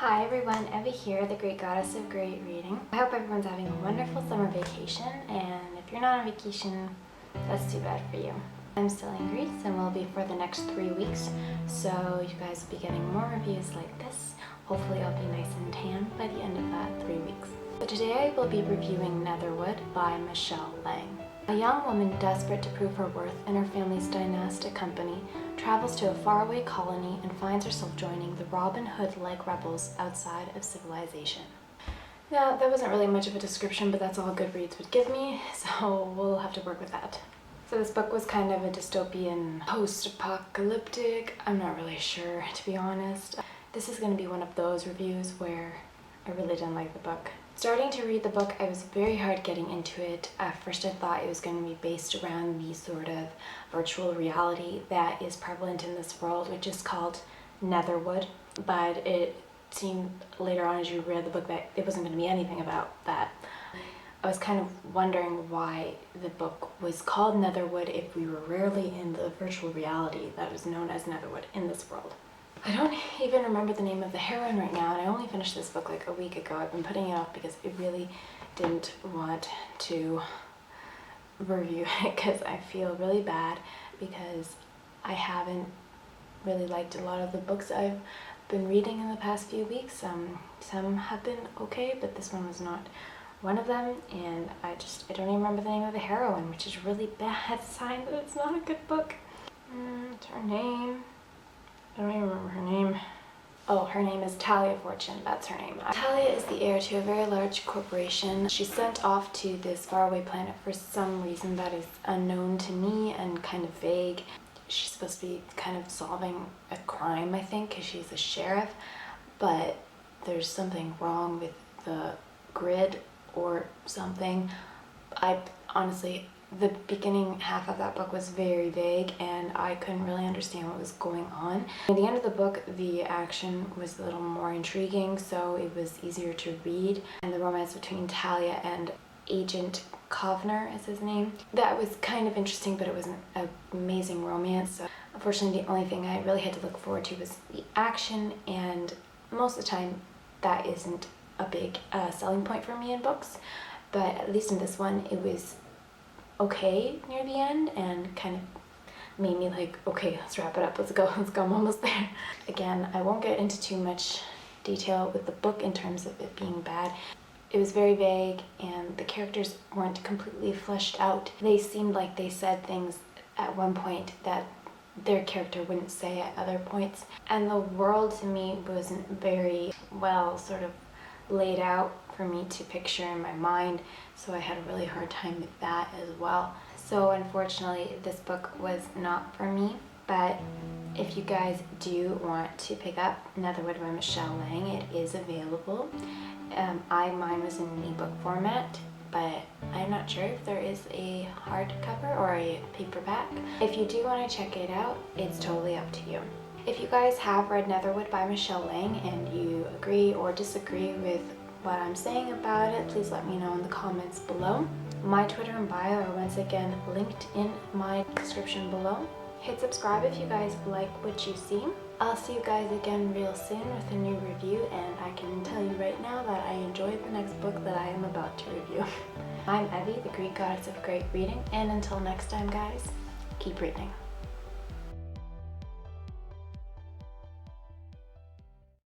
Hi everyone, Evie here, the Great Goddess of Great Reading. I hope everyone's having a wonderful summer vacation, and if you're not on vacation, that's too bad for you. I'm still in Greece and will be for the next 3 weeks, so you guys will be getting more reviews like this. Hopefully I'll be nice and tan by the end of that 3 weeks. So today I will be reviewing Netherwood by Michele. A young woman desperate to prove her worth in her family's dynastic company travels to a faraway colony and finds herself joining the Robin Hood-like rebels outside of civilization. Now, that wasn't really much of a description, but that's all Goodreads would give me, so we'll have to work with that. So this book was kind of a dystopian, post-apocalyptic. I'm not really sure, to be honest. This is going to be one of those reviews where I really didn't like the book. Starting to read the book, I was very hard getting into it. At first I thought it was going to be based around the sort of virtual reality that is prevalent in this world, which is called Netherwood. But it seemed later on as you read the book that it wasn't going to be anything about that. I was kind of wondering why the book was called Netherwood if we were rarely in the virtual reality that is known as Netherwood in this world. I don't even remember the name of the heroine right now, and I only finished this book like a week ago. I've been putting it off because I really didn't want to review it because I feel really bad because I haven't really liked a lot of the books I've been reading in the past few weeks. Some have been okay, but this one was not one of them, and I don't even remember the name of the heroine, which is a really bad sign that it's not a good book. What's her name? I don't even remember her name. Oh, her name is Talia Fortune. That's her name. Talia is the heir to a very large corporation. She's sent off to this faraway planet for some reason that is unknown to me and kind of vague. She's supposed to be kind of solving a crime, I think, because she's a sheriff, but there's something wrong with the grid or something. Honestly, the beginning half of that book was very vague and I couldn't really understand what was going on. At the end of the book, the action was a little more intriguing, so it was easier to read. And the romance between Talia and Agent Kovner is his name. That was kind of interesting, but it wasn't an amazing romance. So unfortunately, the only thing I really had to look forward to was the action, and most of the time that isn't a big selling point for me in books. But at least in this one, it was okay near the end and kind of made me like, okay, let's wrap it up, let's go, I'm almost there. Again, I won't get into too much detail with the book in terms of it being bad. It was very vague and the characters weren't completely fleshed out. They seemed like they said things at one point that their character wouldn't say at other points. And the world to me wasn't very well sort of laid out for me to picture in my mind, so I had a really hard time with that as well. So unfortunately this book was not for me, but if you guys do want to pick up Netherwood by Michele, it is available. Mine was in an ebook format, but I'm not sure if there is a hardcover or a paperback. If you do want to check it out, it's totally up to you. If you guys have read Netherwood by Michele and you agree or disagree with what I'm saying about it, please let me know in the comments below. My Twitter and bio are once again linked in my description below. Hit subscribe if you guys like what you see. I'll see you guys again real soon with a new review, and I can tell you right now that I enjoyed the next book that I am about to review. I'm Evie, the Greek Goddess of Great Reading, and until next time guys, keep reading.